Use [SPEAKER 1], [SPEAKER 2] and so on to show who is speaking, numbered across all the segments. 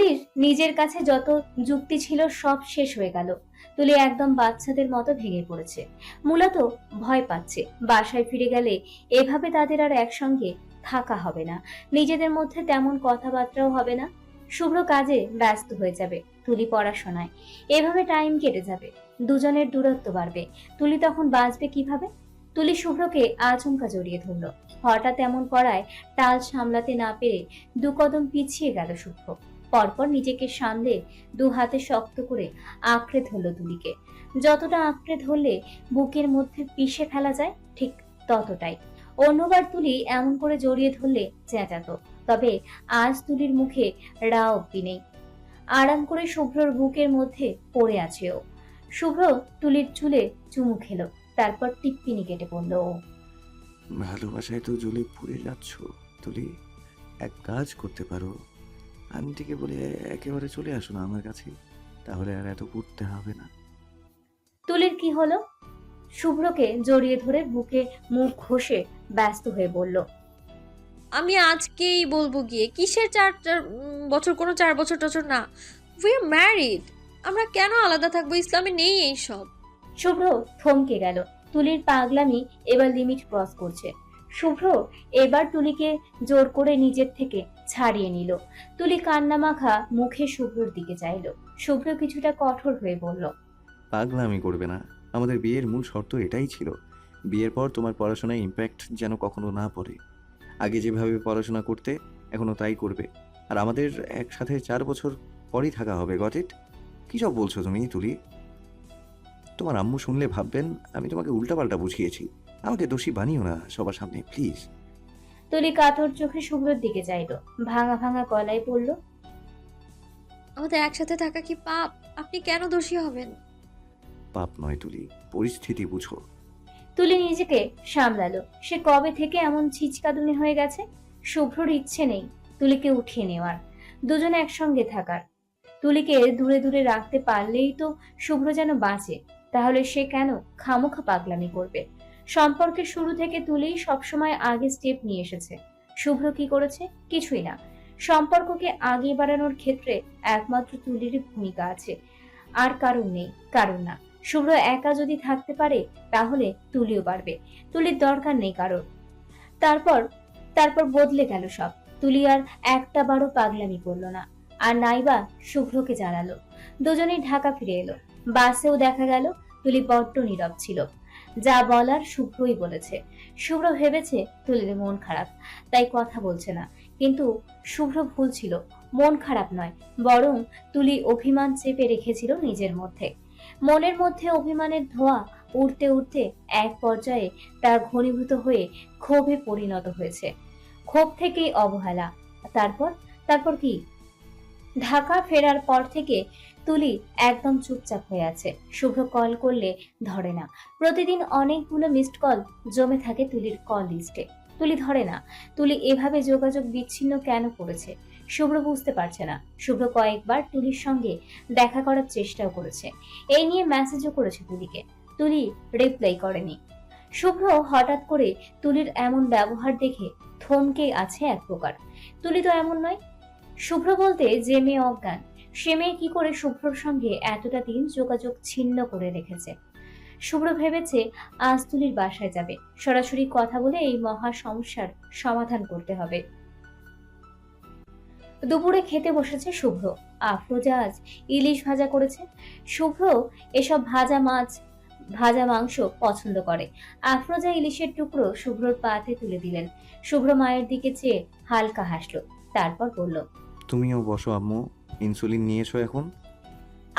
[SPEAKER 1] তুলির নিজের কাছে যত যুক্তি ছিল সব শেষ হয়ে গেল। তুলি একদম বাচ্চাদের মতো ভেঙে পড়েছে। মূলত ভয় পাচ্ছে বাসায় ফিরে গেলে এভাবে তাদের আর একসঙ্গে থাকা হবে না, নিজেদের মধ্যে তেমন কথাবার্তাও হবে না। শুভ্র কাজে ব্যস্ত হয়ে যাবে, তুলি পড়াশোনায়। এভাবে টাইম কেটে যাবে, দুজনের দূরত্ব বাড়বে। তুলি তখন বাঁচবে কিভাবে? তুলি শুভ্রকে আচমকা জড়িয়ে ধরল। হঠাৎ এমন করায় টাল সামলাতে না পেরে দু কদম পিছিয়ে গেল শুভ্র। পরপর নিজেকে সামলে দু হাতে শক্ত করে আঁকড়ে ধরল তুলিকে। যতটা আঁকড়ে ধরলে বুকের মধ্যে পিষে ফেলা যায়, ঠিক ততটাই। অন্যবার তুলি এমন করে জড়িয়ে ধরলে চেঁচাতো, তবে আজ তুলির মুখে রা অব্দি নেই। আরাম করে শুভ্রর বুকের মধ্যে পড়ে আছে ও। শুভ্র তুলির চুলে চুমু খেলো, তারপর টিপ্পিনি কেটে পড়ল ও।
[SPEAKER 2] ভালোবাসায় তো জ্বলে পুড়ে যাচ্ছ তুলি। এক কাজ করতে পারো, আন্টিকে বলে একেবারে চলে আসো না আমার কাছে, তাহলে আর এত পুড়তে হবে না।
[SPEAKER 1] তুলির কি হলো? শুভ্রকে জড়িয়ে ধরে বুকে মুখ ঘষে ব্যস্ত হয়ে বলল,
[SPEAKER 3] আমি আজকেই বলবো গিয়ে কিসের 4 বছর, কোনো 4 বছর টছর না। We are married. আমরা কেন আলাদা থাকবো? ইসলামে নেই এইসব।
[SPEAKER 1] শুভ্র থমকে গেল। তুলির পাগলামি এবার লিমিট ক্রস করছে। শুভ্র এবার তুলিকে জোর করে নিজের থেকে ছাড়িয়ে নিল। তুলি কান্না মাখা মুখে শুভ্রর দিকে চাইল। শুভ্র কিছুটা কঠোর হয়ে বলল,
[SPEAKER 2] পাগলামি করবে না। আমাদের বিয়ের মূল শর্ত এটাই ছিল, বিয়ের পর তোমার পড়াশোনায় ইম্প্যাক্ট যেন কখনো না পড়ে। আগে যেভাবে পড়াশোনা করতে এখনো তাই করবে, আর আমাদের একসাথে 4 বছর পরই থাকা হবে। Got it? কী সব বলছো তুমি তুলি? তোমার আম্মু শুনলে ভাববেন আমি তোমাকে উল্টাপাল্টা বুঝিয়েছি। আমাকে দোষী বানিও না সবার সামনে, প্লিজ।
[SPEAKER 1] তুলি কাতর চোখে শুভ্রর দিকে চাইল, ভাঙা ভাঙা গলায় বলল,
[SPEAKER 3] আমাদের একসাথে থাকা কি পাপ? আপনি কেন দোষী হবেন?
[SPEAKER 2] পাপ নয় তুলি, পরিস্থিতি বুঝো।
[SPEAKER 1] তুলি নিজেকে সামলালো। সে কবে থেকে এমন ছিচকাদুনি হয়ে গেছে। শুভ্রর ইচ্ছে নেই তুলিকে উঠিয়ে নেওয়ার, দুজনে একসঙ্গে থাকার। তুলিকে দূরে দূরে রাখতে পারলেই তো শুভ্র যেন বাঁচে। তাহলে সে কেন খামোখা পাগলামি করবে? সম্পর্কের শুরু থেকে তুলি সবসময় আগে স্টেপ নিয়ে এসেছে। শুভ্র কি করেছে? কিছুই না। সম্পর্ককে আগে বাড়ানোর ক্ষেত্রে একমাত্র তুলির ভূমিকা আছে, আর কারণ নেই, কারণ না। শুভ্র একা যদি থাকতে পারে তাহলে তুলিও পারবে। তুলির দরকার নেই কারণ। তারপর তারপর বদলে গেল সব। তুলি আর একটা বারও পাগলামি করলো না, আর নাইবা শুভ্রকে জ্বালালো। দুজনেই ঢাকা ফিরে এলো। বাসেও দেখা গেল তুলি বড্ড নীরব ছিল। যা বলার শুভ্রই বলেছে। শুভ্র ভেবেছে তুলির মন খারাপ, তাই কথা বলছে না। কিন্তু শুভ্র ভুল ছিল, মন খারাপ নয়, বরং তুলি অভিমান চেপে রেখেছিল নিজের মধ্যে। মনের মধ্যে অভিমানের ধোঁয়া উঠতে উঠতে এক পর্যায়ে তা ঘনীভূত হয়ে ক্ষোভে পরিণত হয়েছে। ক্ষোভ থেকেই অবহেলা। তারপর তারপর কি? ঢাকা ফেরার পর থেকে তুলি একদম চুপচাপ হয়ে আছে। শুভ্র কল করলে ধরে না। প্রতিদিন অনেকগুলো মিসড কল জমে থাকে তুলির কল লিস্টে। তুলি ধরে না। তুলি এভাবে যোগাযোগ বিচ্ছিন্ন কেন করেছে শুভ্র বুঝতে পারছে না। শুভ্র কয়েকবার তুলির সঙ্গে দেখা করার চেষ্টাও করেছে, এই নিয়ে মেসেজও করেছে তুলিকে। তুলি রিপ্লাই করেনি। শুভ্র হঠাৎ করে তুলির এমন ব্যবহার দেখে থমকে আছে এক প্রকার। তুলি তো এমন নয়। শুভ্র বলতে যে মেয়ে অজ্ঞান, সে মেয়ে কি করে শুভ্রর সঙ্গে এতটা দিন যোগাযোগ ছিন্ন করে রেখেছে? শুভ্র ভেবেছে আজ তুলির বাসায় যাবে, সরাসরি কথা বলে এই মহা সমস্যার সমাধান করতে হবে। দুপুরে খেতে বসেছে শুভ্র। আফরোজা আজ ইলিশ ভাজা করেছে। শুভ্র এসব ভাজা মাছ ভাজা মাংস পছন্দ করে। আফরোজা ইলিশের টুকরো শুভ্রর পাতে তুলে দিলেন। শুভ্র মায়ের দিকে চেয়ে হালকা হাসলো, তারপর বলল,
[SPEAKER 2] তুমিও বসো আম্মু, ইনসুলিন নিয়েছো এখন?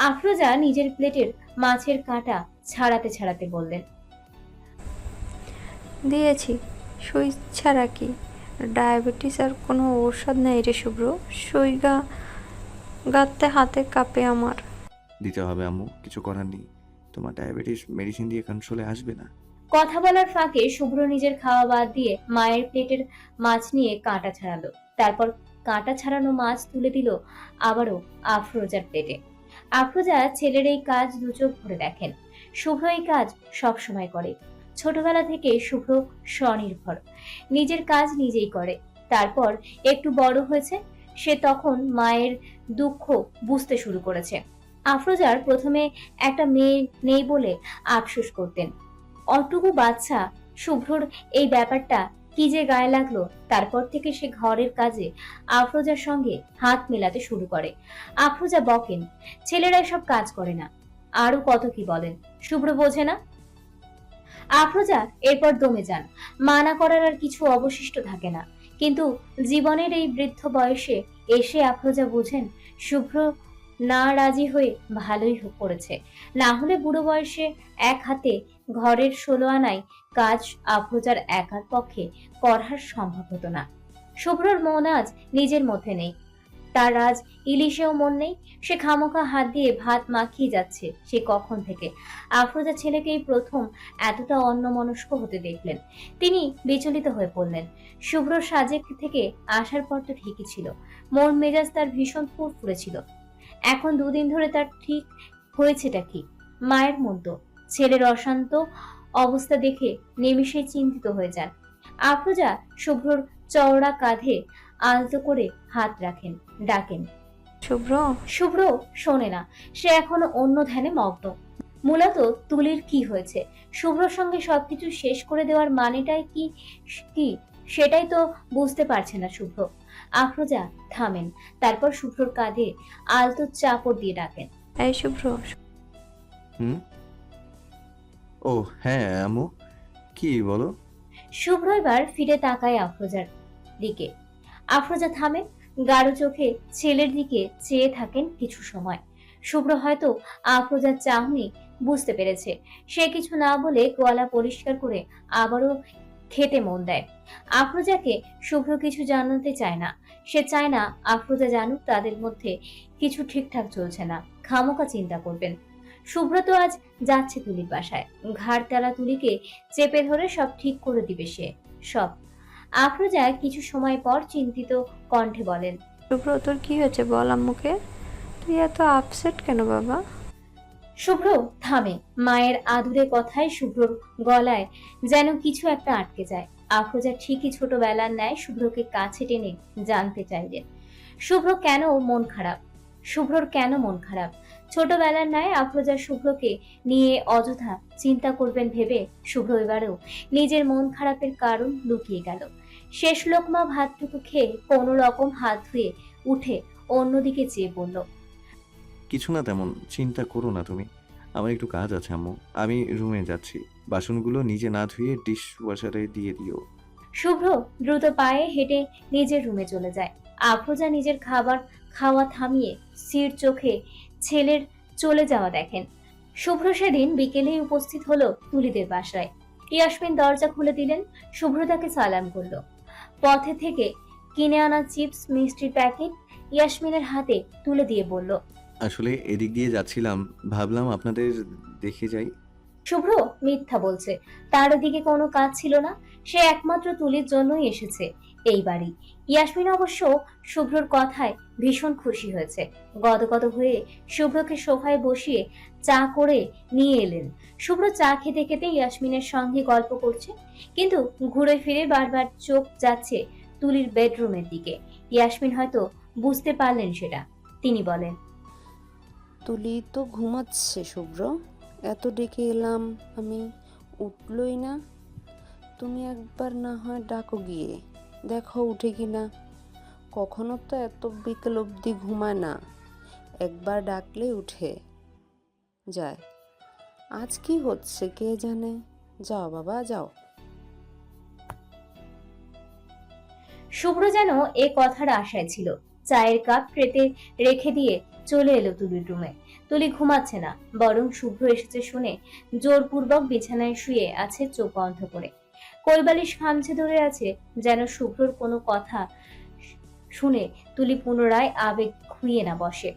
[SPEAKER 1] আফরোজা নিজের প্লেটের মাছের কাঁটা ছাড়াতে ছাড়াতে বললেন,
[SPEAKER 4] দিয়েছি। সুই ছাড়া কি ডায়াবেটিস আর কোনো ঔষধ নেই রে শুভ্র। সুই গাঁথতে হাতে কাঁপে আমার।
[SPEAKER 2] দিতে হবে আম্মু, কিছু করার নেই। তোমার ডায়াবেটিস মেডিসিন দিয়ে কন্ট্রোলে আসবে না।
[SPEAKER 1] কথা বলার ফাঁকে শুভ্র নিজের খাওয়া বাদ দিয়ে মায়ের প্লেটের মাছ নিয়ে কাঁটা ছাড়ালো। তারপর কাঁটা ছাড়ানো মাছ তুলে দিল আবারও আফরোজার প্লেটে। আফরোজা ছেলের এই কাজ দুচোখ ভরে দেখেন। শুভ্র এই কাজ সব সময় করে। ছোটবেলা থেকে শুভ্র স্বনির্ভর, নিজের কাজ নিজেই করে। তারপর একটু বড় হয়েছে, সে তখন মায়ের দুঃখ বুঝতে শুরু করেছে। আফরোজার প্রথমে একটা মেয়ে নেই বলে আফসোস করতেন। অটুকু বাচ্চা শুভ্রর এই ব্যাপারটা কি যে গায়ে লাগলো, তারপর থেকে সে ঘরের কাজে আফরোজার সঙ্গে হাত মেলাতে শুরু করে। আফরোজা বকেন, ছেলেরা এসব কাজ করে না, আরো কত কি বলেন, শুভ্র বোঝে না। আফরোজা এরপর দমে যান, মানা করার আর কিছু অবশিষ্ট থাকে না। কিন্তু জীবনের এই বৃদ্ধ বয়সে এসে আফরোজা বুঝেন শুভ্র না রাজি হয়ে ভালোই করেছে, না হলে বুড়ো বয়সে এক হাতে ঘরের 16 আনায় কাজ আফরোজার একার পক্ষে করার সম্ভব হতো না। শুভ্রর মন আজ নিজের মধ্যে নেই, তার আজ ইলিশেও মন নেই। সে খামোখা হাত দিয়ে ভাত মাখিয়ে যাচ্ছে সে কখন থেকে। আফরোজা ছেলেকেই প্রথম এতটা অন্যমনস্ক হতে দেখলেন, তিনি বিচলিত হয়ে পড়লেন। শুভ্র সাজেক থেকে আসার পর তো ঠিকই ছিল, মন মেজাজ তার ভীষণ ফুরফুরে ছিল। এখন দুদিন ধরে তার ঠিক হয়েছেটা কি? মায়ের মতো ছেলের অশান্ত অবস্থা দেখে নিমিষেই চিন্তিত হয়ে যান। আফরোজা শুভ্রর চওড়া কাঁধে আলতো করে হাত রাখেন, ডাকেন,
[SPEAKER 4] শুভ্র।
[SPEAKER 1] শুভ্র শোনে না, সে এখনো অন্য ধ্যানে মগ্ন। মূলত তুলির কি হয়েছে, শুভ্রর সঙ্গে সবকিছু শেষ করে দেওয়ার মানেটাই কি কি সেটাই তো বুঝতে পারছে না শুভ্র। আফরোজা থামেন, তারপর শুভ্রর কাঁধে আলতো চাপড় দিয়ে ডাকেন,
[SPEAKER 4] এই শুভ্র।
[SPEAKER 2] হুম? ও হ্যাঁ আম্মু, কি বলো?
[SPEAKER 1] শুভ্র এবার ফিরে তাকায় আফরোজার দিকে। আফরোজা থামেন, গাঢ় চোখে ছেলের দিকে চেয়ে থাকেন কিছু সময়। শুভ্র হয়তো আফরোজার চাহনি বুঝতে পেরেছে, সে কিছু না বলে গলা পরিষ্কার করে আবারও খেতে মন দেয়। আফরোজাকে শুভ্র কিছু জানাতে চায় না, সে চায় না আফরোজা জানুক তাদের মধ্যে কিছু ঠিকঠাক চলছে না, খামোকা চিন্তা করবেন। শুভ্র তো আজ যাচ্ছে তুলির বাসায়, ঘাড় তারা তুলিকে চেপে ধরে সব ঠিক করে দিবে সে সব। আফরোজা কিছু সময় পর চিন্তিত কণ্ঠে বলেন,
[SPEAKER 4] শুভ্র তোর কি হয়েছে বল আম্মুকে, তুই এত আপসেট কেন বাবা?
[SPEAKER 1] শুভ্র থামে, মায়ের আদুরে কথায় শুভ্রর গলায় যেন কিছু একটা আটকে যায়। আফরোজা ঠিকই ছোটবেলার ন্যায় শুভ্রকে কাছে টেনে জানতে চাইলেন শুভ্র কেন মন খারাপ, শুভ্রর কেন মন খারাপ। ছোটবেলার ন্যায় আফরোজা শুভ্রকে নিয়ে অযথা চিন্তা করবেন ভেবে শুভ্র এবারেও নিজের মন খারাপের কারণ লুকিয়ে গেল। শেষ লোকমা ভাতটুকু খেয়ে কোনো রকম হাত ধুয়ে উঠে অন্যদিকে চেয়ে বলল,
[SPEAKER 2] কিছু না তেমন, চিন্তা করো না তুমি। আমার একটু কাজ আছে আম্মু, আমি রুমে যাচ্ছি। বাসনগুলো নিজে না ধুয়ে ডিশ ওয়াশারে দিয়ে দিও।
[SPEAKER 1] শুভ্র দ্রুত পায়ে হেঁটে নিজের রুমে চলে যায়। আফরোজা নিজের খাবার খাওয়া থামিয়ে স্থির চোখে ছেলের চলে যাওয়া দেখেন। শুভ্র সেদিন বিকেলেই উপস্থিত হলো তুলিদের বাসায়। ইয়াসমিন দরজা খুলে দিলেন, শুভ্র তাকে সালাম করলো। পথে থেকে কিনে আনা চিপস মিষ্টির প্যাকেট ইয়াসমিনের হাতে তুলে দিয়ে বলল,
[SPEAKER 2] আসলে এদিক দিয়ে যাচ্ছিলাম, ভাবলাম আপনাদের দেখে যাই।
[SPEAKER 1] শুভ্র মিথ্যা বলছে, তার ওদিকে কোনো কাজ ছিল না, সে একমাত্র তুলির জন্যই এসেছে এই বাড়ি। ইয়াসমিন অবশ্য শুভ্রর কথায় ভীষণ খুশি হয়েছে, গদগদ হয়ে শুভ্রকে সোফায় বসিয়ে চা করে নিয়ে এলেন। শুভ্র চা খেতে খেতে ইয়াসমিনের সঙ্গে গল্প করছে, কিন্তু ঘুরে ফিরে বারবার চোখ যাচ্ছে তুলির বেডরুমের দিকে। ইয়াসমিন হয়তো বুঝতে পারলেন সেটা, তিনি বলেন,
[SPEAKER 5] তুলি তো ঘুমাচ্ছে শুভ্র, এত ডেকে এলাম আমি, উঠলই না। তুমি একবার না হয় ডাকো গিয়ে, দেখো উঠে কিনা। কখনো তো এত বিকেল অবধি ঘুমায় না, একবার ডাকলে উঠে যায়। আজ কি হচ্ছে কে জানে। যাও বাবা যাও।
[SPEAKER 1] শুভ্র যেন এ কথার আশায় ছিল। চায়ের কাপ ট্রেতে রেখে দিয়ে চলে এলো তুলির রুমে। তুলি ঘুমাচ্ছে না, বরং শুভ্র এসেছে শুনে জোরপূর্বক বিছানায় শুয়ে আছে চোখ বন্ধ করে। কোলবালিশ খামচে ধরে আছে, যেন শুভ্রর কোনো কথা শুনে তুলি পুনরায় আবেগ খুইয়ে না বসে।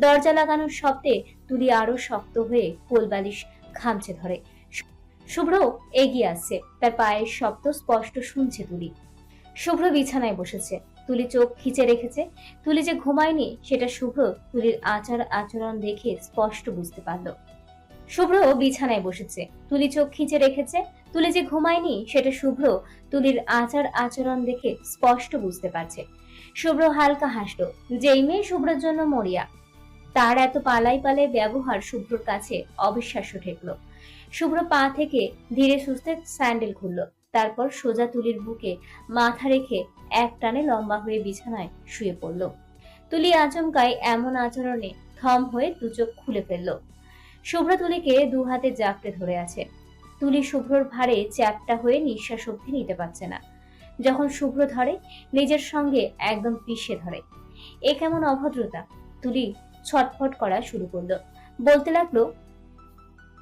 [SPEAKER 1] দরজা লাগানোর শব্দে তুলি আরো শক্ত হয়ে কোলবালিশ খামচে ধরে। শুভ্র এগিয়ে আসছে, তার পায়ের শব্দ স্পষ্ট শুনছে তুলি। শুভ্র বিছানায় বসেছে, তুলি চোখ খিচে রেখেছে। তুলি যে ঘুমায়নি সেটা শুভ্র তুলির আচার আচরণ দেখে স্পষ্ট বুঝতে পারল। শুভ্র বিছানায় বসেছে, তুলি চোখ খিচে রেখেছে। তুলি যে ঘুমায়নি সেটা শুভ্র তুলির আচার আচরণ দেখে স্পষ্ট বুঝতে পারছে। শুভ্র হালকা হাসলো। যেই মেয়ে শুভ্রের জন্য মরিয়া, তার এত পালাই পালাই ব্যবহার শুভ্রর কাছে অবিশ্বাস্য ঠেকলো। শুভ্র পা থেকে ধীরে সুস্থে স্যান্ডেল খুললো, তারপর সোজা তুলির বুকে মাথা রেখে এক টানে লম্বা হয়ে বিছানায় শুয়ে পড়ল। তুলি আচমকায় এমন আচরণে থম হয়ে দু চোখ খুলে ফেলল। শুভ্র তুলিকে দু হাতে জাপটে ধরে আছে। তুলি শুভ্রর ভারে চ্যাপ্টা হয়ে নিঃশ্বাস অবধি নিতে পারছে না। যখন শুভ্র ধরে, নিজের সঙ্গে একদম পিষে ধরে। এ কেমন অভদ্রতা! তুলি ছটফট করা শুরু করলো, বলতে লাগলো,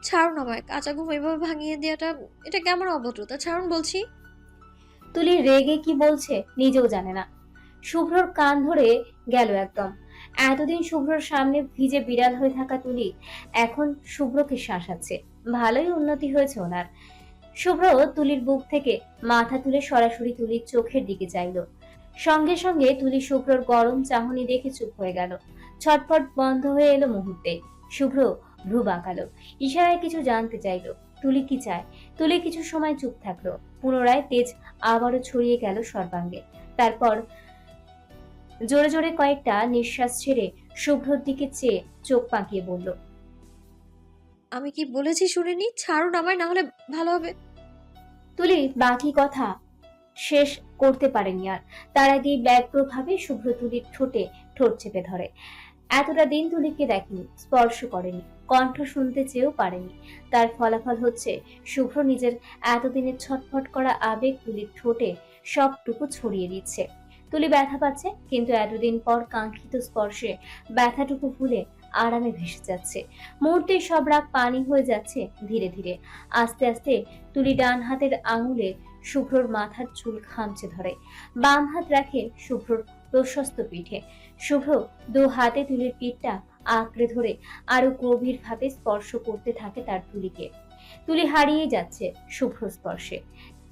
[SPEAKER 3] ছাড়ুন আমায়, কাঁচা ঘুম এভাবে ভাঙিয়ে দেওয়াটা এটা কেমন অভদ্রতা, ছাড়ুন বলছি।
[SPEAKER 1] তুলি রেগে কি বলছে নিজেও জানে না। শুভ্রর কান ধরে গেল একদম। এতদিন শুভ্রর সামনে ভিজে বিড়াল হয়ে থাকা তুলি এখন শুভ্রকে শাসাচ্ছে। ভালোই উন্নতি হয়েছে ওনার। শুভ্র তুলির বুক থেকে মাথা তুলে সরাসরি তুলির চোখের দিকে চাইল। সঙ্গে সঙ্গে তুলি শুভ্রর গরম চাহনি দেখে চুপ হয়ে গেল। ছটফট বন্ধ হয়ে এলো মুহূর্তে। শুভ্র ভ্রু বাঁকালো, ইশারায় কিছু জানতে চাইল। তুলি কি চায়? তুলি কিছু সময় চুপ থাকলো। পুনরায় তেজ আবারও ছড়িয়ে গেল সর্বাঙ্গে। তারপর জোরে জোরে কয়েকটা নিঃশ্বাস ছেড়ে শুভ্রর দিকে চেয়ে চোখ পাকিয়ে বলল,
[SPEAKER 3] আমি কি বলেছি শুনিনি? ছাড়ুন আমায়, না হলে ভালো হবে।
[SPEAKER 1] তুলি বাকি কথা শেষ করতে পারেনি আর। তার আগেই ব্যগ্রভাবে শুভ্র তুলির ঠোঁটে ঠোঁট চেপে ধরে। এতটা দিন তুলিকে দেখেনি, স্পর্শ করেনি, কণ্ঠ শুনতে চেয়েও পারেনি। তার ফলাফল হচ্ছে শুভ্র নিজের এতদিনের ছটফট করা আবেগ তুলির ঠোঁটে সবটুকু ছড়িয়ে দিচ্ছে। তুলি ব্যথা পাচ্ছে, কিন্তু এতদিন পর কাঙ্ক্ষিত স্পর্শে ব্যথাটুকু ভুলে আরামে ভেসে যাচ্ছে। মুহূর্তে সব রাগ পানি হয়ে যাচ্ছে ধীরে ধীরে। আস্তে আস্তে তুলি ডান হাতের আঙুলে শুভ্রর মাথার চুল খামচে ধরে, বাম হাত রাখে শুভ্রর প্রশস্ত পিঠে। শুভ্র দু হাতে তুলির পিঠটা আঁকড়ে ধরে আরো গভীর ভাবে স্পর্শ করতে থাকে তার তুলিকে। তুলি হারিয়ে যাচ্ছে শুভ্র স্পর্শে।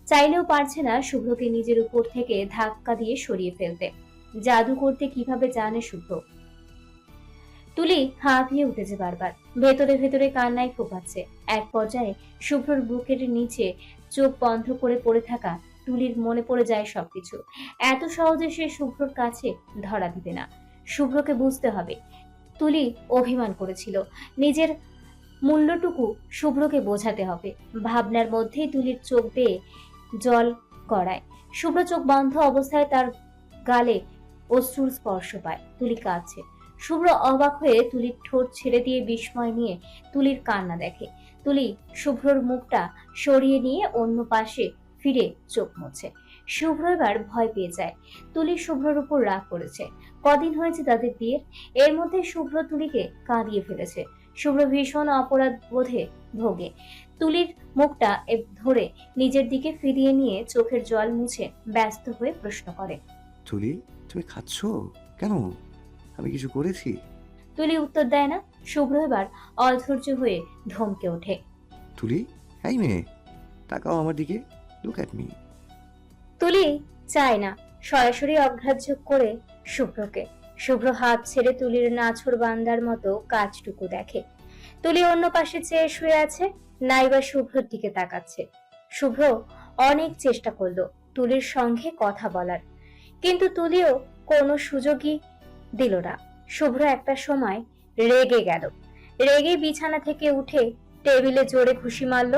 [SPEAKER 1] চাইলেও পারছে না শুভ্রকে নিজের উপর থেকে ধাক্কা দিয়ে সরিয়ে ফেলতে। জাদু করতে কিভাবে জানে শুভ্র। তুলি হাঁপিয়ে উঠেছে বারবার, ভেতরে ভেতরে কান্নায় ফোপাচ্ছে। এক পর্যায়ে শুভ্রর বুকের নিচে চোখ বন্ধ করে পড়ে থাকা তুলির মনে পড়ে যায় সবকিছু। এত সহজে সে শুভ্রর কাছে ধরা দিবে না। শুভ্রকে বুঝতে হবে তুলি অভিমান করেছিল। নিজের মূল্যটুকু শুভ্রকে বোঝাতে হবে। ভাবনার মধ্যেই তুলির চোখ বেয়ে জল গড়ায়। শুভ্র চোখ বন্ধ অবস্থায় তার গালে অশ্রুর স্পর্শ পায়। তুলি কাঁদছে। শুভ্র অবাক হয়ে তুলির ঠোঁট ছেড়ে দিয়ে বিস্ময় নিয়ে তুলির কান্না দেখে। তুলি শুভ্রর মুখটা সরিয়ে নিয়ে অন্য পাশে ফিরে চোখ মুছে। শুভ্র এবার ভয় পেয়ে যায়। তুলি শুভ্রর উপর রাগ করেছে। কদিন হয়েছে তাদের বিয়ের, এর মধ্যে শুভ্র তুলিকে কাঁদিয়ে ফেলেছে। শুভ্র ভীষণ অপরাধ বোধে ভোগে। তুলির মুখটা ধরে নিজের দিকে ফিরিয়ে নিয়ে চোখের জল মুছে ব্যস্ত হয়ে প্রশ্ন করে,
[SPEAKER 2] তুলি, তুমি খাচ্ছো কেন? আমি কিছু করেছি?
[SPEAKER 1] তুলি উত্তর দেয় না। শুভ্র এবার অধৈর্য হয়ে ধমকে ওঠে,
[SPEAKER 2] তুলি, এই মেয়ে, তাকাও আমার দিকে, লুক অ্যাট মি।
[SPEAKER 1] তুলি চায় না, সরাসরি অগ্রাহ্য করে শুভ্রকে। শুভ্র হাত ছেড়ে তুলির নাছোড় বান্দার মতো কাজটুকু দেখে। তুলি অন্য পাশে চেয়ে শুয়ে আছে, নাইবা শুভ্রর দিকে তাকাচ্ছে। শুভ্র অনেক চেষ্টা করলো তুলির সঙ্গে কথা বলার, কিন্তু তুলিও কোনো সুযোগই দিল না। শুভ্র একটা সময় রেগে গেল। রেগে বিছানা থেকে উঠে টেবিলে জোরে ঘুষি মারল।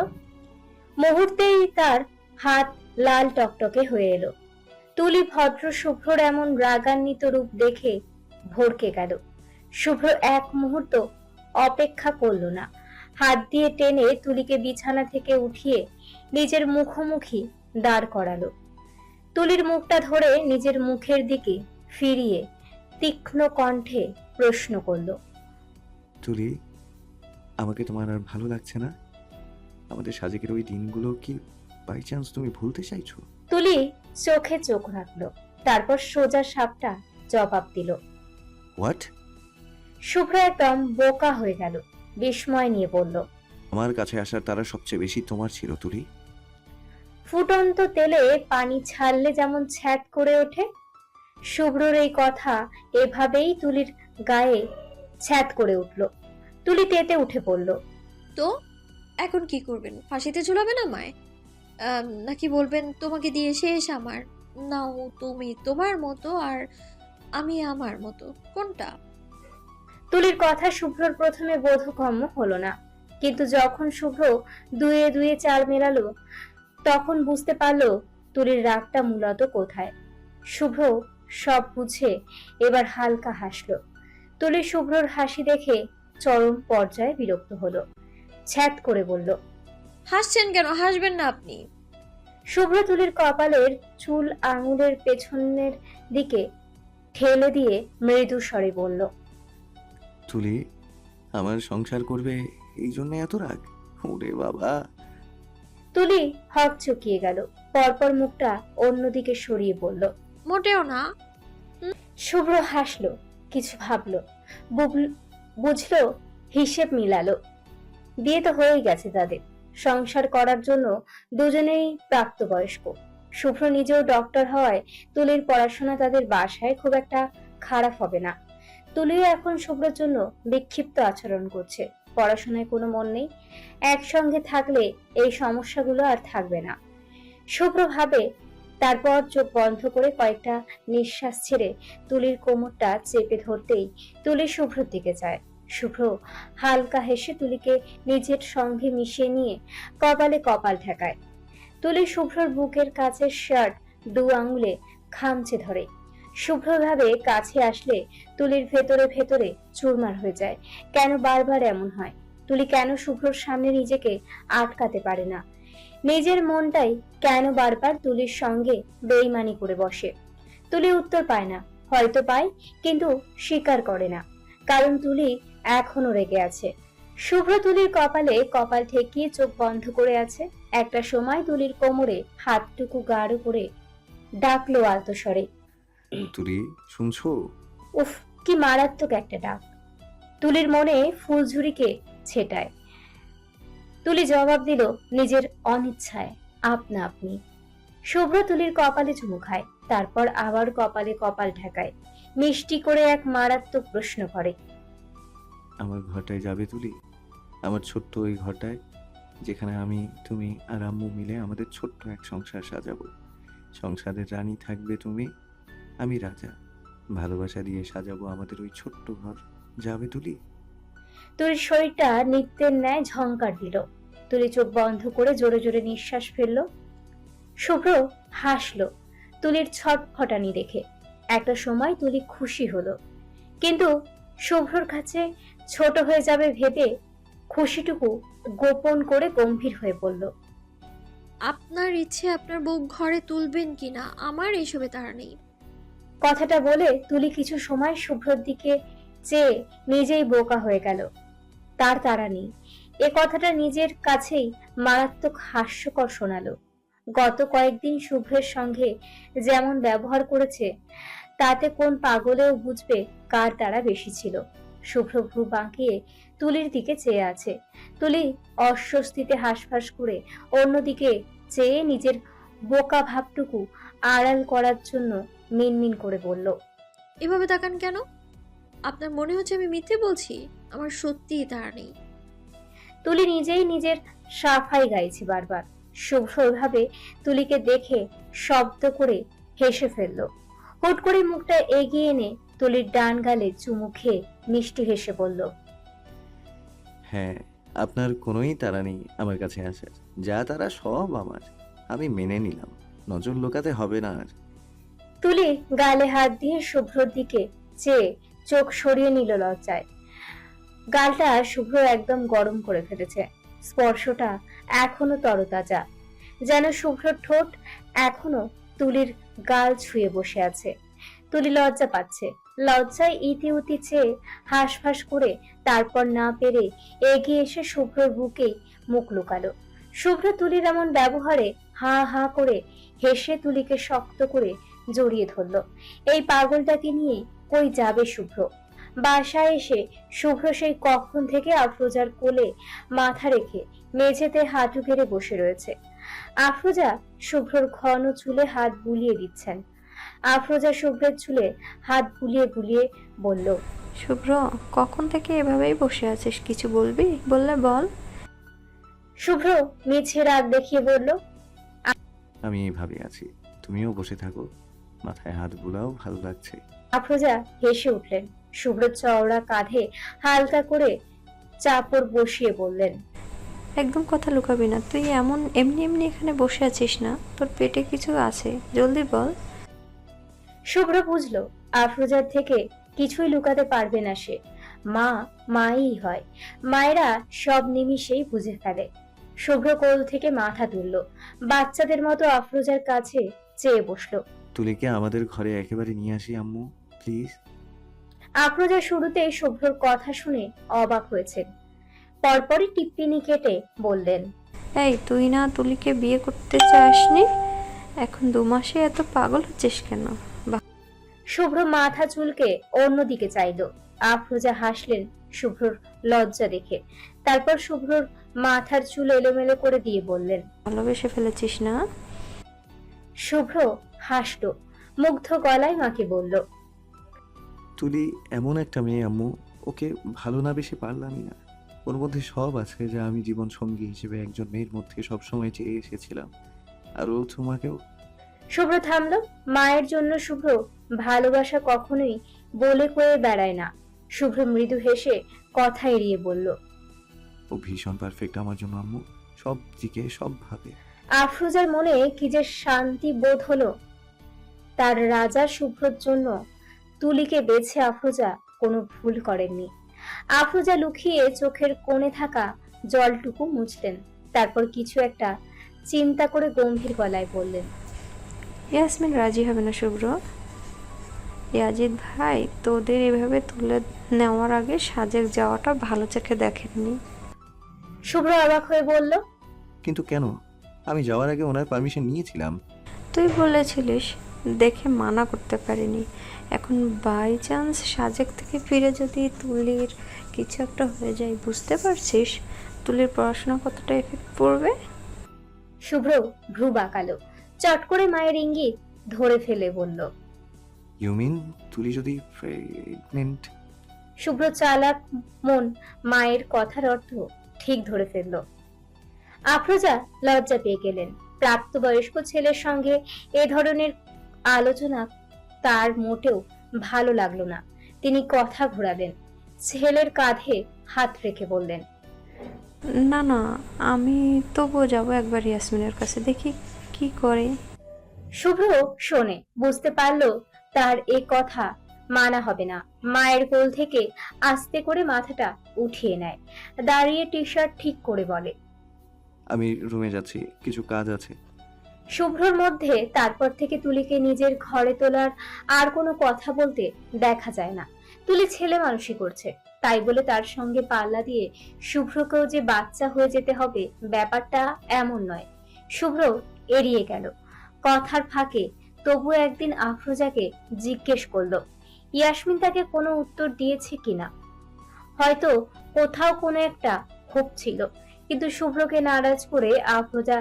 [SPEAKER 1] মুহূর্তেই তার হাত লাল টকটকে হয়ে এলো। তুলি ভদ্র শুভ্রর এমন রাগান্বিত রূপ দেখে ভড়কে গেল। শুভ্র এক মুহূর্ত অপেক্ষা করল না, হাত দিয়ে টেনে তুলিকে বিছানা থেকে উঠিয়ে নিজের মুখোমুখি দাঁড় করালো। তুলির মুখটা ধরে নিজের মুখের দিকে ফিরিয়ে তীক্ষ্ণ কণ্ঠে প্রশ্ন করলো,
[SPEAKER 2] তুলি, আমাকে তোমার আর ভালো লাগছে না? আমাদের সাজেকের ওই দিনগুলো কি বাই চান্স তুমি ভুলতে চাইছো?
[SPEAKER 1] তুলি চোখে চোখ রাখলো, তারপর সোজা সাপটা জবাব দিল।
[SPEAKER 2] হোয়াট?
[SPEAKER 1] শুভ্র একদম বোকা হয়ে গেল, বিস্ময় নিয়ে বলল,
[SPEAKER 2] আমার কাছে আসার তারা সবচেয়ে বেশি তোমার ছিল তুলি।
[SPEAKER 1] ফুটন্ত তেলে পানি ছাড়লে যেমন ছ্যাদ করে ওঠে, শুভ্রর এই কথা এভাবেই তুলির গায়ে ছ্যাদ করে উঠল। তুলি তেতে উঠে পড়ল।
[SPEAKER 3] তো এখন কি করবেন? ফাঁসিতে ঝুলাবেন আমায়? নাকি বলবেন তোমাকে দিয়ে শেষ আমার? নাও তুমি তোমার মতো আর আমি আমার মতো কোনটা?
[SPEAKER 1] তুলির কথা শুভ্রর প্রথমে বোধগম্য হলো না, কিন্তু যখন শুভ্র দুয়ে দুয়ে চাল মেলালো তখন বুঝতে পারলো তুলির রাগটা মূলত কোথায়। শুভ্র সব বুঝে এবার হালকা হাসলো। তুলি শুভ্রর হাসি দেখে চরম পর্যায়ে বিরক্ত হলো, ছ্যাত করে বলল।
[SPEAKER 3] হাসছেন কেন? হাসবেন না আপনি।
[SPEAKER 1] শুভ্র তুলির কপালের চুল আঙুলের পেছনের দিকে ঠেলে দিয়ে মৃদু স্বরে বলল।
[SPEAKER 2] তুলি আমার সংসার করবে এই জন্য এত রাগ? ওরে বাবা!
[SPEAKER 1] তুলি হকচকিয়ে গেল, পরপর মুখটা অন্যদিকে সরিয়ে বলল।
[SPEAKER 3] মোটেও না।
[SPEAKER 1] শুভ্র হাসলো, কিছু ভাবলো, বুঝলো, হিসেব মিলালো। বিয়ে তো হয়েই গেছে তাদের, সংসার করার জন্য দুজনেই প্রাপ্তবয়স্ক। শুভ্র নিজেও ডক্টর হওয়ায় তুলির পড়াশোনা তাদের বাসায় খুব একটা খারাপ হবে না। তুলিও এখন শুভ্রর জন্য বিক্ষিপ্ত আচরণ করছে, পড়াশোনায় কোনো মন নেই। একসঙ্গে থাকলে এই সমস্যাগুলো আর থাকবে না। শুভ্র ভাবে, তারপর চোখ বন্ধ করে কয়েকটা নিঃশ্বাস ছেড়ে তুলির কোমরটা চেপে ধরতেই তুলি শুভ্রর দিকে যায়। শুভ্র হালকা হেসে তুলিকে নিজের সঙ্গে মিশিয়ে নিয়ে কপালে কপাল ঠেকায়। তুলি শুভ্রর বুকের কাছের শার্ট দু আঙুলে খামচে ধরে। শুভ্র ভাবে কাছে আসলে তুলির ভেতরে ভেতরে চুরমার হয়ে যায়। কেন বারবার এমন হয়? তুলি কেন শুভ্রর সামনে নিজেকে আটকাতে পারে না? নিজের মনটাই কেন বারবার তুলির সঙ্গে বেইমানি করে বসে? তুলি উত্তর পায় না, হয়তো পায় কিন্তু স্বীকার করে না, কারণ তুলি এখনো রেগে আছে। শুভ্র তুলির কপালে কপাল ঠেকিয়ে চোখ বন্ধ করে আছে। একটা সময় তুলির কোমরে হাতটুকু গাঢ় করে ডাকলো আলতো স্বরে।
[SPEAKER 2] তুলি শুনছো?
[SPEAKER 1] উফ, কি মারাত্মক একটা ডাক! তুলির মনে ফুলঝুরিকে ছেটায়। তুলি জবাব দিল নিজের অনিচ্ছায়, আপনা আপনি। শুভ্র তুলির কপালে চুমু খায়, তারপর আবার কপালে কপাল ঠেকায়, মিষ্টি করে এক মারাত্মক প্রশ্ন করে।
[SPEAKER 2] আমার ঘরটায় যাবে তুলি? আমার ছোট্ট ওই ঘরটায়, যেখানে আমি, তুমি আর আম্মু মিলে আমাদের ছোট্ট এক সংসার সাজাবো। সংসারের রানী থাকবে তুমি, আমি রাজা। ভালোবাসা দিয়ে সাজাবো আমাদের ওই ছোট্ট ঘর। যাবে তুলি?
[SPEAKER 1] তুলির শরীরটা নিত্যের ন্যায় ঝংকার দিল। তুলি চোখ বন্ধ করে জোরে জোরে নিঃশ্বাস ফেলল। শুভ্র হাসলো তুলির ছটফটানি দেখে। একটা সময় তুলি খুশি হলো, কিন্তু শুভ্রর কাছে ছোট হয়ে যাবে ভেবে খুশিটুকু গোপন করে গম্ভীর হয়ে পড়ল।
[SPEAKER 3] আপনার ইচ্ছে আপনার বউ ঘরে তুলবেন কিনা, আমার এইসবে তাড়া নেই।
[SPEAKER 1] কথাটা বলে তুলি কিছু সময় শুভ্রর দিকে চেয়ে নিজেই বোকা হয়ে গেল। তার তাড়া নেই, এ কথাটা নিজের কাছেই মারাত্মক হাস্যকর শোনালো। গত কয়েকদিন শুভ্রের সঙ্গে যেমন ব্যবহার করেছে, তাতে কোন পাগলেও বুঝবে কার তাড়া বেশি ছিল। শুভ্র ভ্রু বাঁকিয়ে তুলির দিকে চেয়ে আছে। তুলি অস্বস্তিতে হাঁসফাঁস করে অন্যদিকে চেয়ে নিজের বোকা ভাবটুকু আড়াল করার জন্য মিনমিন করে বলল।
[SPEAKER 3] এভাবে তাকান কেন? আপনার মনে হচ্ছে আমি মিথ্যে বলছি? আমার সত্যিই তাড়া নেই।
[SPEAKER 1] তুলি নিজেই নিজের সাফাই গাইছে বারবার। শুভ্র ভাবে তুলিকে দেখে শব্দ করে হেসে ফেলল। হুট করে মুখটা এগিয়ে এনে তুলির ডান গালে চুমু খেয়ে মিষ্টি হেসে বলল।
[SPEAKER 2] হ্যাঁ, আপনার কোনোই তাড়া নেই আমার কাছে আসার। যা তারা সব আমার, আমি মেনে নিলাম। নজর লোকাতে হবে না আর।
[SPEAKER 1] তুলি গালে হাত দিয়ে শুভ্রর দিকে চেয়ে চোখ সরিয়ে নিল লজ্জায়। গালটা শুভ্র একদম গরম করে ফেলেছে, স্পর্শটা এখনো তরতাজা, যেন শুভ্রর ঠোঁট এখনো তুলির গাল ছুঁয়ে বসে আছে। তুলি লজ্জা পাচ্ছে, লজ্জায় ইতি উতি চেয়ে হাঁসফাঁস করে তারপর না পেরে এগিয়ে এসে শুভ্রর বুকেই মুখ লুকালো। শুভ্র তুলির এমন ব্যবহারে হা হা করে হেসে তুলিকে শক্ত করে জড়িয়ে ধরল। এই পাগলটাকে নিয়ে কই যাবে শুভ্র? বাসায় এসে শুভ্র সেই কখন থেকে আফরোজার কোলে মাথা রেখে মেঝেতে হাঁটু গেড়ে বসে রয়েছে। আফরোজা শুভ্রর ঘন চুলে হাত বুলিয়ে দিচ্ছেন। আফরোজা শুভ্রের চুলে হাত বুলিয়ে বুলিয়ে বলল।
[SPEAKER 4] শুভ্র, কখন থেকে এভাবেই বসে আছিস? কিছু বলবি? বললে বল।
[SPEAKER 1] শুভ্র মিছে রাগ দেখিয়ে বলল।
[SPEAKER 2] আমি এইভাবে আছি, তুমিও বসে থাকো, মাথায় হাত বুলাও, ভালো লাগছে।
[SPEAKER 1] আফরোজা হেসে উঠলেন। শুভ্র চওড়া কাঁধে হালকা করে চাপড় বসিয়ে বললেন,
[SPEAKER 4] একদম কথা লুকাবি না, তুই এমনি এমনি এখানে বসে আছিস না, তোর পেটে কিছু আছে, জলদি বল।
[SPEAKER 1] শুভ্র বুঝলো আফরোজার থেকে কিছুই লুকাতে পারবে না সে। মা মাই হয়, মায়েরা সব নিমিষেই বুঝে ফেলে। শুভ্র কোল থেকে মাথা তুললো, বাচ্চাদের মতো আফরোজার কাছে চেয়ে বসলো।
[SPEAKER 2] তুলিকে আমাদের ঘরে একেবারে নিয়ে আসি আম্মু, প্লিজ।
[SPEAKER 1] আফরোজা শুরুতেই শুভ্রর কথা শুনে অবাক হয়েছেন, পরপরই টিপ্পিনি কেটে বললেন,
[SPEAKER 4] এই তুই না তুলিকে বিয়ে করতে চাসনি, এখন 2 মাসে এত পাগল হচ্ছিস কেন?
[SPEAKER 1] শুভ্র মাথা চুলকে অন্যদিকে চাইলো। আফরোজা হাসলেন শুভ্রর লজ্জা দেখে। তারপর শুভ্রর মাথার চুল এলোমেলো করে দিয়ে বললেন,
[SPEAKER 4] ভালোবেসে ফেলেছিস না?
[SPEAKER 1] শুভ্র হাসলো, মুগ্ধ গলায় মাকে বলল,
[SPEAKER 2] তুলি এমন একটা মেয়ে আম্মু, ওকে ভালো না বেশি পারলামই না। ওর মধ্যে সব আছে যা আমি জীবন সঙ্গী হিসেবে একজন মেয়ের মধ্যে সবসময় চেয়ে এসেছিলাম। আর ও তোমাকেও।
[SPEAKER 1] শুভ্র থামলো। মায়ের জন্য শুভ্র ভালোবাসা কখনোই বলে কয়ে বেড়ায় না। শুভ্র মৃদু হেসে কথা এড়িয়ে বলল,
[SPEAKER 2] ও ভীষণ পারফেক্ট আমার জন্য আম্মু, সব দিকে সব ভাবে।
[SPEAKER 1] আফরোজার মনে কি যে শান্তি বোধ হলো। তার রাজা শুভ্রর জন্য তুলিকে বেছে আফরোজা কোনো ভুল করেননি। আফরোজা লুকিয়ে চোখের কোণে থাকা জলটুকু মুছলেন। তারপর কিছু একটা চিন্তা করে গম্ভীর গলায় বললেন,
[SPEAKER 4] ইয়াসমিন রাজি হবে না শুভ্র। ইয়াজিদ ভাই তোদের এভাবে তুলে নেওয়ার আগে সাজেক যাওয়াটা ভালো চোখে দেখেননি।
[SPEAKER 1] শুভ্র অবাক হয়ে বলল,
[SPEAKER 2] কিন্তু কেন? আমি যাওয়ার আগে ওনার পারমিশন নিয়েছিলাম।
[SPEAKER 4] তুই বলেছিলিস, দেখে মানা করতে পারিনি। এখন বাই চান্স সাজেক থেকে ফিরে যদি তুলির কিছু একটা হয়ে যায়, বুঝতে পারছিস তুলির পড়াশোনা কতটা এফেক্ট পড়বে?
[SPEAKER 1] শুভ্র ভ্রু বাঁকালো, চট করে মায়ের ইঙ্গিত ধরে ফেলে বলল,
[SPEAKER 2] ইউ মিন তুলি যদি প্রেগনেন্ট?
[SPEAKER 1] শুভ্র চালাক মন মায়ের কথার অর্থ ঠিক ধরে ফেলল। আফরোজা লজ্জা পেয়ে গেলেন। প্রাপ্তবয়স্ক ছেলের সঙ্গে এ ধরনের আলোচনা তার মোটেও ভালো লাগলো না। তিনি কথা ঘোরালেন, ছেলের কাঁধে হাত রেখে বললেন,
[SPEAKER 4] না না, আমি তবুও যাবো একবার ইয়াসমিনের কাছে, দেখি কি করে।
[SPEAKER 1] শুভ্র শোনে, বুঝতে পারলো তার এ কথা মানা হবে না। মায়ের কোল থেকে আস্তে করে মাথাটা উঠিয়ে নেয়, দাঁড়িয়ে টি শার্ট ঠিক করে বলে,
[SPEAKER 2] আমি রুমে যাচ্ছি, কিছু কাজ আছে।
[SPEAKER 1] শুভ্রর মধ্যে তারপর থেকে তুলিকে নিজের ঘরে তোলার আর কোনো কথা বলতে দেখা যায় না। তুলি ছেলে মানুষই করছে, তাই বলে তার সঙ্গে পাল্লা দিয়ে শুভ্রকেও যে বাচ্চা হয়ে যেতে হবে ব্যাপারটা এমন নয়। শুভ্র এড়িয়ে গেল কথার ফাঁকে। তবু একদিন আফরোজাকে জিজ্ঞেস করলো ইয়াসমিন তাকে কোনো উত্তর দিয়েছে কিনা। হয়তো কোথাও কোনো একটা ক্ষোভ ছিল, কিন্তু শুভ্রকে নারাজ করে আফরোজা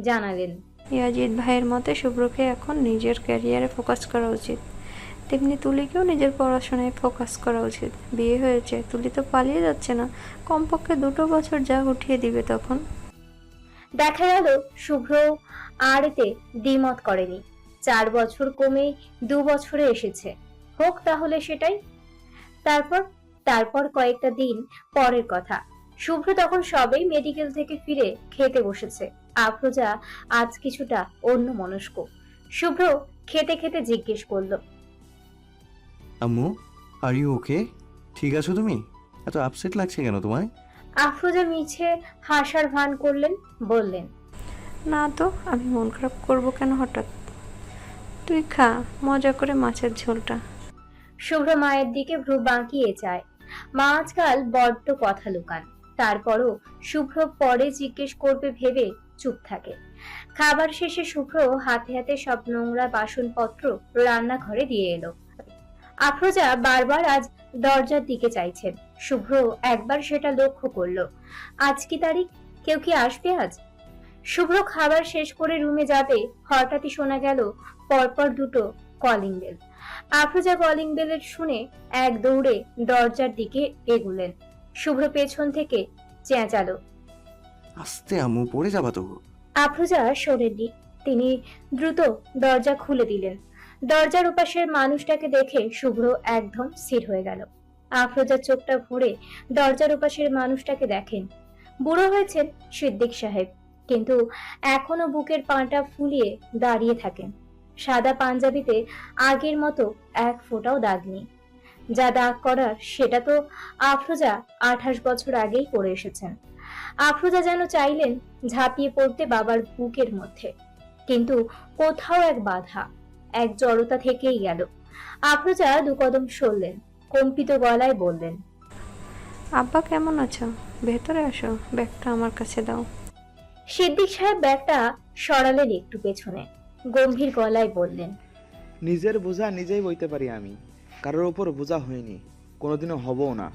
[SPEAKER 1] জানালেন,
[SPEAKER 4] ইয়াজিদ ভাইয়ের মতে শুভ্রকে এখন নিজের ক্যারিয়ারে ফোকাস করা উচিত, তেমনি তুলিকেও নিজের পড়াশোনায় ফোকাস করা উচিত। বিয়ে হয়েছে, তুলি তো পালিয়ে যাচ্ছে না, কমপক্ষে 2 বছর যা উঠিয়ে দিবে তখন।
[SPEAKER 1] দেখা গেল শুভ্র আর এতে দ্বিমত করেনি। 4 বছর কমে 2 বছরে এসেছে, হোক তাহলে সেটাই। তারপর তারপর কয়েকটা দিন পরের কথা। শুভ্র তখন সবেই মেডিকেল থেকে ফিরে খেতে বসেছে। আফরোজা আজ কিছুটা অন্যমনস্ক। শুভ্র খেতে খেতে জিজ্ঞেস করলো,
[SPEAKER 2] আম্মু, আর ইউ ওকে? ঠিক আছো তুমি? এত আপসেট লাগছে কেন তোমায়?
[SPEAKER 1] আফরোজা মিছে হাসার ভান করলেন, বললেন,
[SPEAKER 4] না তো, আমি মন খারাপ করবো কেন হঠাৎ? তুই খা মজা করে মাছের ঝোলটা।
[SPEAKER 1] শুভ্র মায়ের দিকে ভ্রু বাঁকিয়ে চায়। মা আজকাল বড্ড কথা লুকান। তারপরও শুভ্র পরে জিজ্ঞেস করবে ভেবে চুপ থাকে। খাবার শেষে শুভ্র হাতে হাতে সব নোংরা বাসনপত্র রান্নাঘরে দিয়ে এলো। আফরোজা বারবার আজ দরজার দিকে চাইছেন। শুভ্র একবার সেটা লক্ষ্য করলো। আজ কি তারিখ? কেউ কি আসবে আজ? শুভ্র খাবার শেষ করে রুমে যাবে, হঠাৎই শোনা গেল পরপর 2টো কলিং বেল। আফরোজা কলিং বেলের শুনে এক দৌড়ে দরজার দিকে এগুলেন। শুভ্র পেছন থেকে চেঁচালো,
[SPEAKER 2] আস্তে আম্মু, পড়ে যাবা তো।
[SPEAKER 1] আফরোজা শোনেননি। তিনি দ্রুত দরজা খুলে দিলেন। দরজার ওপাশের মানুষটাকে দেখে শুভ্র একদম স্থির হয়ে গেল। আফরোজা চোখটা ঘুরে দরজার ওপাশের মানুষটাকে দেখেন। বুড়ো হয়েছেন সিদ্দিক সাহেব, কিন্তু এখনো বুকের পাটা ফুলিয়ে দাঁড়িয়ে থাকেন। সাদা পাঞ্জাবিতে আগের মতো এক ফোঁটাও দাগ নেই। যা দাগ করার সেটা তো আফরোজা 28 বছর আগেই করে এসেছেন। আফরোজা যেন চাইলেন ঝাঁপিয়ে পড়তে বাবার বুকের মধ্যে, কিন্তু কোথাও এক বাধা, এক জড়তা থেকেই গেল। আফরোজা 2 কদম সরলেন, কম্পিত গলায় বললেন,
[SPEAKER 4] আব্বা কেমন আছো? ভেতরে আসো, ব্যাগটা আমার কাছে দাও।
[SPEAKER 1] সিদ্দিক সাহেব ব্যাগটা সরালেন একটু পেছনে, গম্ভীর গলায় বললেন,
[SPEAKER 6] নিজের বোঝা নিজেই বইতে পারি আমি, কারোর ওপর বোঝা হয়নি, কোনোদিনও হবও না।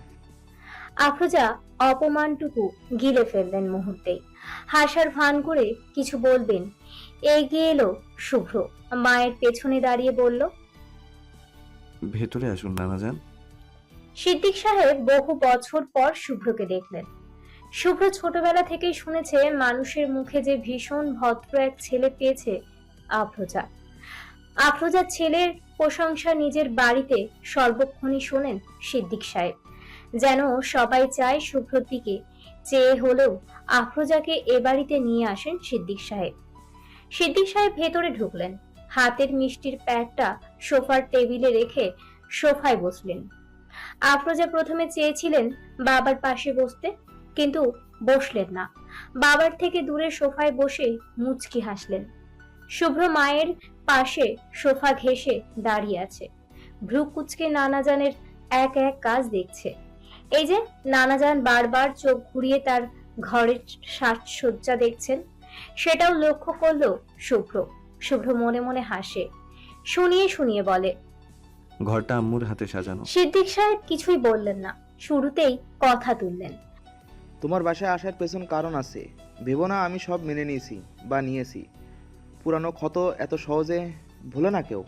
[SPEAKER 1] আফরোজা অপমানটুকু গিলে ফেললেন মুহূর্তেই। হাসার ভান করে কিছু বলবেন এগিয়ে এলো শুভ্র, মায়ের পেছনে দাঁড়িয়ে বলল,
[SPEAKER 2] ভেতরে আসুন নানাজান।
[SPEAKER 1] সিদ্দিক সাহেব বহু বছর পর শুভ্রকে দেখলেন। শুভ্র ছোটবেলা থেকেই শুনেছে মানুষের মুখে যে ভীষণ ভদ্র এক ছেলে পেয়েছে আফরোজা। আফরোজার ছেলের প্রশংসা নিজের বাড়িতে সর্বক্ষণই শোনেন সিদ্দিক সাহেব। যেন সবাই চায় শুভ্রর দিকে চেয়ে হলেও আফরোজাকে এ বাড়িতে নিয়ে আসেন সিদ্দিক সাহেব। সিদ্দিক সাহেব ভেতরে ঢুকলেন, হাতের মিষ্টির প্যাকটা সোফার টেবিলে রেখে সোফায় বসলেন। আফরোজা প্রথমে চেয়েছিলেন বাবার পাশে বসতে, কিন্তু বসলেন না। বাবার থেকে দূরে সোফায় বসে মুচকি হাসলেন। শুভ্র মায়ের পাশে সোফা ঘেঁষে দাঁড়িয়ে আছে, ভ্রু কুচকে নানাজানের এক এক কাজ দেখছে। এই যে নানাজান বারবার চোখ ঘুরিয়ে তার ঘরের সাজসজ্জা দেখছেন, সেটাও লক্ষ্য করলো শুভ্র। শুভ্র মনে মনে হাসে, শুনিয়ে শুনিয়ে বলে,
[SPEAKER 2] ঘরটা আম্মুর হাতে সাজানো।
[SPEAKER 1] সিদ্দিক সাহেব কিছুই বললেন না, শুরুতেই কথা তুললেন,
[SPEAKER 6] তোমার বাসায় আসার পেছন কারণ আছে, ভেবো না আমি সব মেনে নিয়েছি বা নিয়েছি। পুরানো ক্ষত এত সহজে ভুলে না কেউ।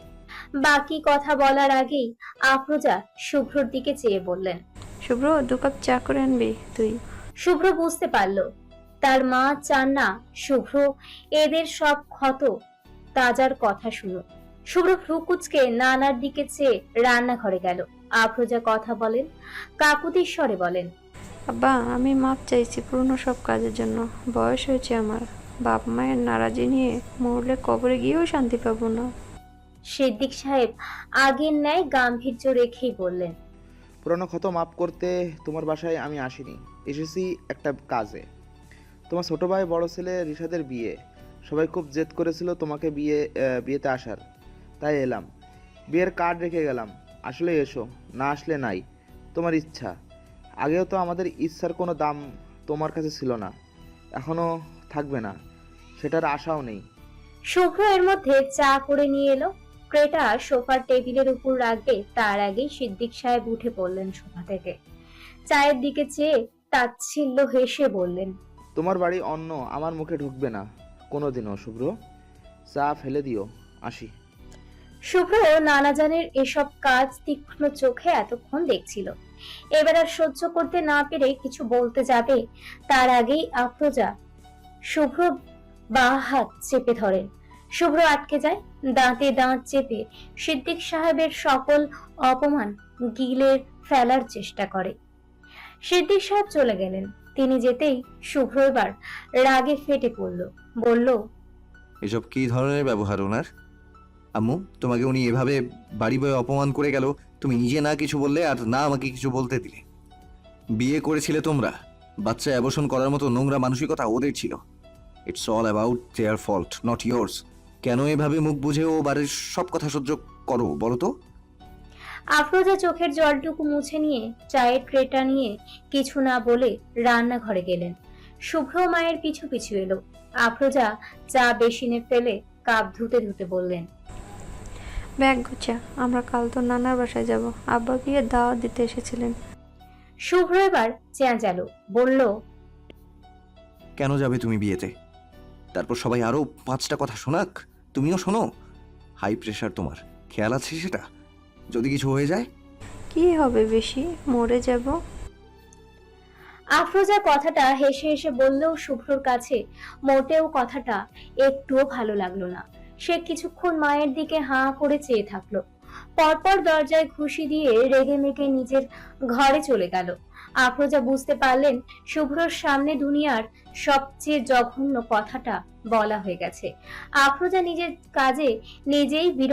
[SPEAKER 1] বাকি কথা বলার আগেই আফরোজা শুভ্রর দিকে চেয়ে বললেন,
[SPEAKER 4] শুভ্র 2 কাপ চা করে আনবি তুই।
[SPEAKER 1] শুভ্র বুঝতে পারল তার মা চান না শুভ্র এদের সব ক্ষত তাজার কথা শুনুক। শুভ্র ভ্রু কুচকে নানার দিকে চেয়ে রান্নাঘরে গেল। আফরোজা কথা বলেন, কাকুতির স্বরে বলেন,
[SPEAKER 4] আব্বা আমি মাপ চাইছি পুরনো সব কাজের জন্য। বয়স হয়েছে আমার, বাপ মায়ের নারাজি নিয়ে মরলে কবরে গিয়েও শান্তি পাবো না।
[SPEAKER 1] সিদ্দিক সাহেব আগের ন্যায় গাম্ভীর্য রেখেই বললেন,
[SPEAKER 6] পুরানো ক্ষত মাপ করতে তোমার বাসায় আমি আসিনি, এসেছি একটা কাজে। তোমার ছোট ভাই বড় ছেলে রিশাদের বিয়ে, সবাই খুব জেদ করেছিল তোমাকে বিয়েতে আসার, তাই এলাম। বিয়ের কার্ড রেখে গেলাম, আসলে এসো, না আসলে নাই, তোমার ইচ্ছা। আগেও তো আমাদের ইচ্ছার কোনো দাম তোমার কাছে ছিল না, এখনও থাকবে না, সেটার আশাও নেই।
[SPEAKER 1] শুভ্র এর মধ্যে চা করে নিয়ে এলো। ক্রেটা সোফার টেবিলের উপর রাখবে তার আগেই সিদ্দিক সাহেব উঠে পড়লেন সোফা থেকে। চায়ের দিকে চেয়ে তাচ্ছিল্য হেসে বললেন,
[SPEAKER 6] তোমার বাড়ি অন্ন আমার মুখে ঢুকবে না কোনোদিনও শুভ্র, চা ফেলে দিও, আসি।
[SPEAKER 1] শুভ্র নানাজানের এসব কাজ তীক্ষ্ণ চোখে এতক্ষণ দেখছিল। এবার আর সহ্য করতে না পেরে কিছু বলতে যাবে তার আগেই আফরোজা শুভ্র বাঁ হাত চেপে ধরেন। শুভ্র আটকে যায়, দাঁতে দাঁত চেপে সিদ্দিক সাহেবের সকল অপমান গিলে ফেলার চেষ্টা করে। সিদ্দিক সাহেব চলে গেলেন। তিনি যেতেই শুভ্র এবার রাগে ফেটে পড়ল, বলল,
[SPEAKER 2] এসব কি ধরনের ব্যবহার ওনার? আম্মু, তোমাকে উনি এভাবে বাড়ি বয়ে অপমান করে গেল, তুমি নিজে না কিছু বললে আর না আমাকে কিছু বলতে দিলে। বিয়ে করেছিলে তোমরা, বাচ্চা অ্যাবর্শন করার মতো নোংরা মানসিকতা ওদের ছিল। It's all about their fault, not yours. কেন এভাবে মুখ বুঝে ও বাড়ির সব কথা সহ্য করো বলো তো?
[SPEAKER 1] আফরোজা চোখের জলটুকু মুছে নিয়ে চায়ের ট্রেটা নিয়ে কিছু না বলে রান্নাঘরে গেলেন। শুভ্র মায়ের পিছু পিছু এলো। আফরোজা চা বেসিনে ফেলে কাপ ধুতে ধুতে বললেন,
[SPEAKER 4] ব্যাগ গুছা, আমরা কাল তো নানার বাসায় যাব। আব্বা বিয়ের দাওয়াত দিতে এসেছিলেন।
[SPEAKER 1] শুভ্র এবার চেঁচালো, বলল,
[SPEAKER 2] কেন যাবে তুমি বিয়েতে? তারপর সবাই আরো 5টা কথা শোনাক, তুমিও শোনো। হাই প্রেশার তোমার, খেয়াল আছে সেটা? যদি কিছু হয়ে যায়?
[SPEAKER 4] কি হবে, বেশি মরে যাব।
[SPEAKER 1] আফরোজা কথাটা হেসে হেসে বললেও শুভ্রর কাছে মোটেও কথাটা একটুও ভালো লাগলো না। সে কিছুক্ষণ মায়ের দিকে হাঁ করে চেয়ে থাকলো, পরপর দরজায় ঘুষি দিয়ে রেগে মেগে নিজের ঘরে চলে গেল। আফরোজা বুঝতে পারলেন শুভ্রর সামনে দুনিয়ার সবচেয়ে জঘন্য কথাটা বলা হয়ে গেছে। আফরোজা নিজের কাজে নিজেই বিরক্ত